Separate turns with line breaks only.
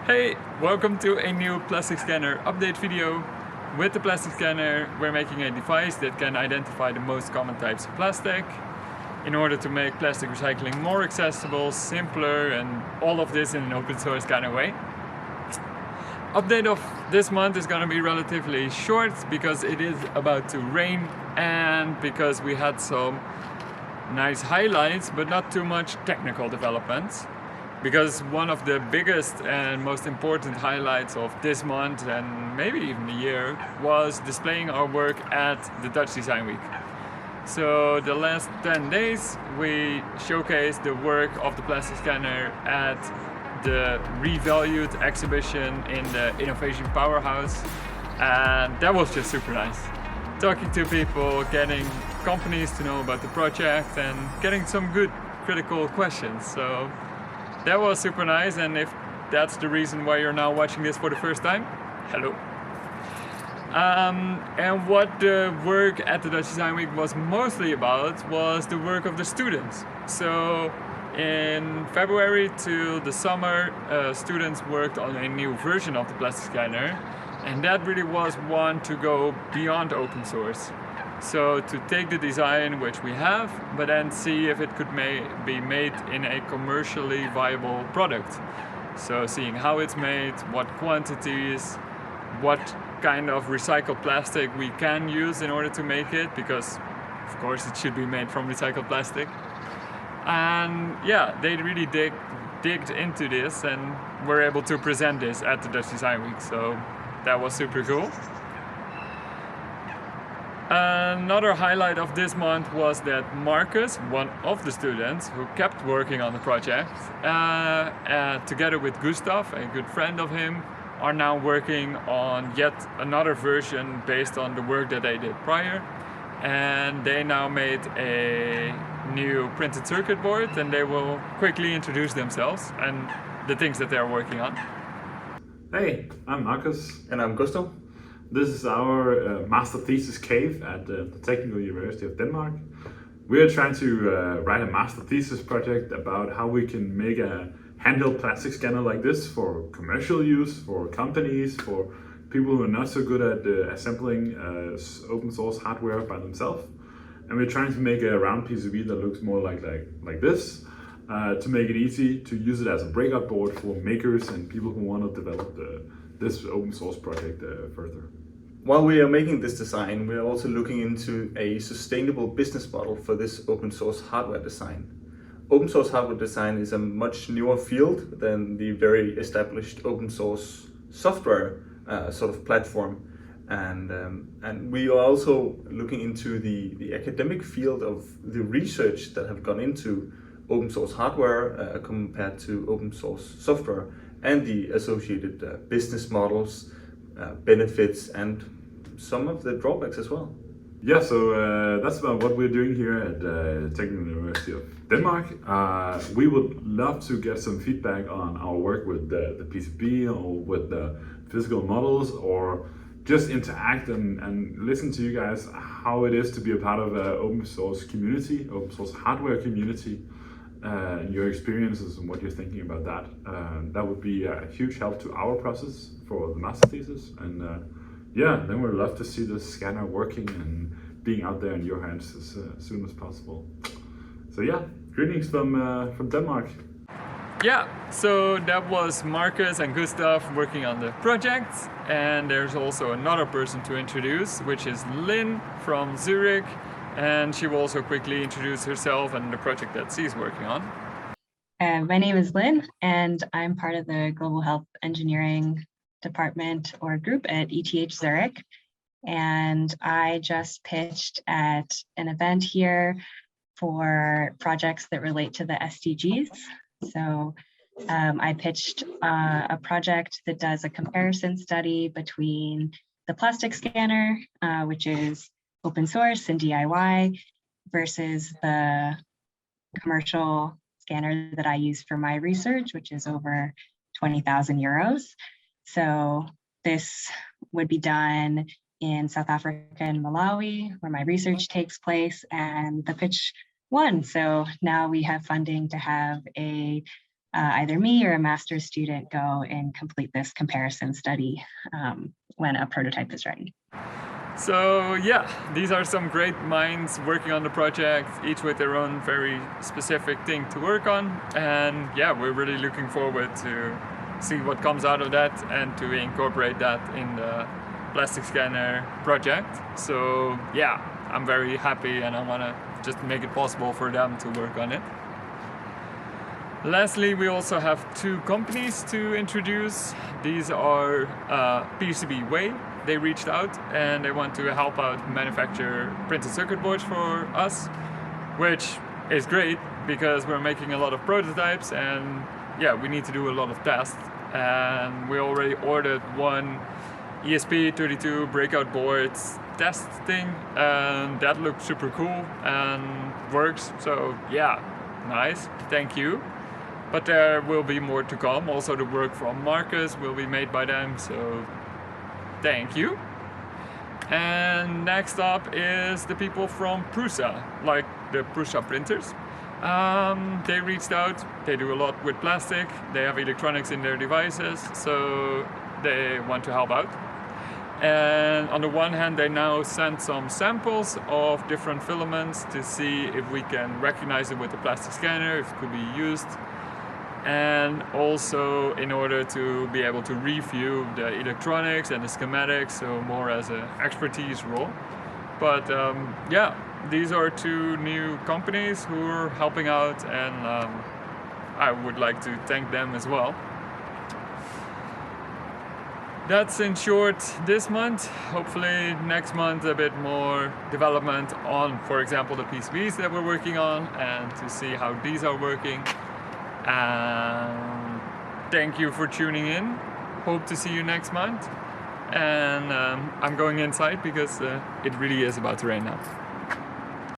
Hey, welcome to a new plastic scanner update video. With the plastic scanner, we're making a device that can identify the most common types of plastic in order to make plastic recycling more accessible, simpler, and all of this in an open source kind of way. Update of this month is going to be relatively short because it is about to rain and because we had some nice highlights but not too much technical developments. Because one of the biggest and most important highlights of this month and maybe even the year was displaying our work at the Dutch Design Week. So the last 10 days we showcased the work of the plastic scanner at the Revalued exhibition in the Innovation Powerhouse, and that was just super nice. Talking to people, getting companies to know about the project and getting some good critical questions. So that was super nice, and if that's the reason why you're now watching this for the first time, hello. And what the work at the Dutch Design Week was mostly about was the work of the students. So in February to the summer, students worked on a new version of the plastic scanner, and that really was one to go beyond open source. So to take the design which we have, but then see if it could be made in a commercially viable product. So seeing how it's made, what quantities, what kind of recycled plastic we can use in order to make it, because of course it should be made from recycled plastic. And yeah, they really digged into this and were able to present this at the Dutch Design Week. So that was super cool. Another highlight of this month was that Marcus, one of the students who kept working on the project, together with Gustav, a good friend of him, are now working on yet another version based on the work that they did prior. And they now made a new printed circuit board, and they will quickly introduce themselves and the things that they're working on.
Hey, I'm Marcus.
And I'm Gustav.
This is our master thesis cave at the Technical University of Denmark. We are trying to write a master thesis project about how we can make a handheld plastic scanner like this for commercial use, for companies, for people who are not so good at assembling open source hardware by themselves. And we're trying to make a round PCB that looks more like this, to make it easy to use it as a breakout board for makers and people who want to develop this open source project further.
While we are making this design, we are also looking into a sustainable business model for this open source hardware design. Open source hardware design is a much newer field than the very established open source software sort of platform. And we are also looking into the academic field of the research that have gone into open source hardware compared to open source software, and the associated business models, benefits, and some of the drawbacks as well.
Yeah, so that's about what we're doing here at the Technical University of Denmark. We would love to get some feedback on our work with the PCB or with the physical models, or just interact and listen to you guys how it is to be a part of an open source community, open source hardware community. Your experiences and what you're thinking about that. That would be a huge help to our process for the master thesis. And yeah, then we'd love to see the scanner working and being out there in your hands as soon as possible. So yeah, greetings from Denmark.
Yeah, so that was Marcus and Gustav working on the project, and there's also another person to introduce, which is Lynn from Zurich. And she will also quickly introduce herself and the project that she's working on.
My name is Lynn, and I'm part of the Global Health Engineering Department or group at ETH Zurich. And I just pitched at an event here for projects that relate to the SDGs. So I pitched a project that does a comparison study between the plastic scanner, which is open source and DIY, versus the commercial scanner that I use for my research, which is over 20,000 euros. So this would be done in South Africa and Malawi, where my research takes place, and the pitch won. So now we have funding to have a either me or a master's student go and complete this comparison study when a prototype is ready.
So yeah, these are some great minds working on the project, each with their own very specific thing to work on. And yeah, we're really looking forward to see what comes out of that and to incorporate that in the plastic scanner project. So yeah, I'm very happy and I want to just make it possible for them to work on it. Lastly, we also have 2 companies to introduce. These are PCB Way. They reached out and they want to help out manufacture printed circuit boards for us, which is great because we're making a lot of prototypes and yeah, we need to do a lot of tests. And we already ordered one ESP32 breakout boards test thing, and that looks super cool and works. So yeah, nice, thank you. But there will be more to come. Also the work from Marcus will be made by them, so thank you. And next up is the people from Prusa, like the Prusa printers. They reached out, they do a lot with plastic, they have electronics in their devices, so they want to help out. And on the one hand, they now sent some samples of different filaments to see if we can recognize it with the plastic scanner, if it could be used. And also in order to be able to review the electronics and the schematics, so more as an expertise role. But yeah, these are 2 new companies who are helping out, and I would like to thank them as well. That's in short this month. Hopefully next month a bit more development on, for example, the PCBs that we're working on and to see how these are working. And thank you for tuning in. Hope to see you next month. And I'm going inside because it really is about to rain now.